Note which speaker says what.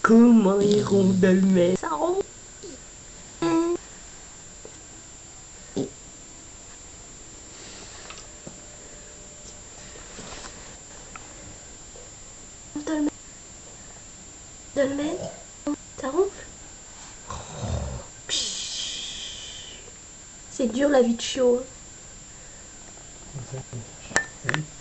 Speaker 1: Comment hirondelle mais ça rend. Dolmen, ça ronfle. C'est dur la vie de chiot. Hein.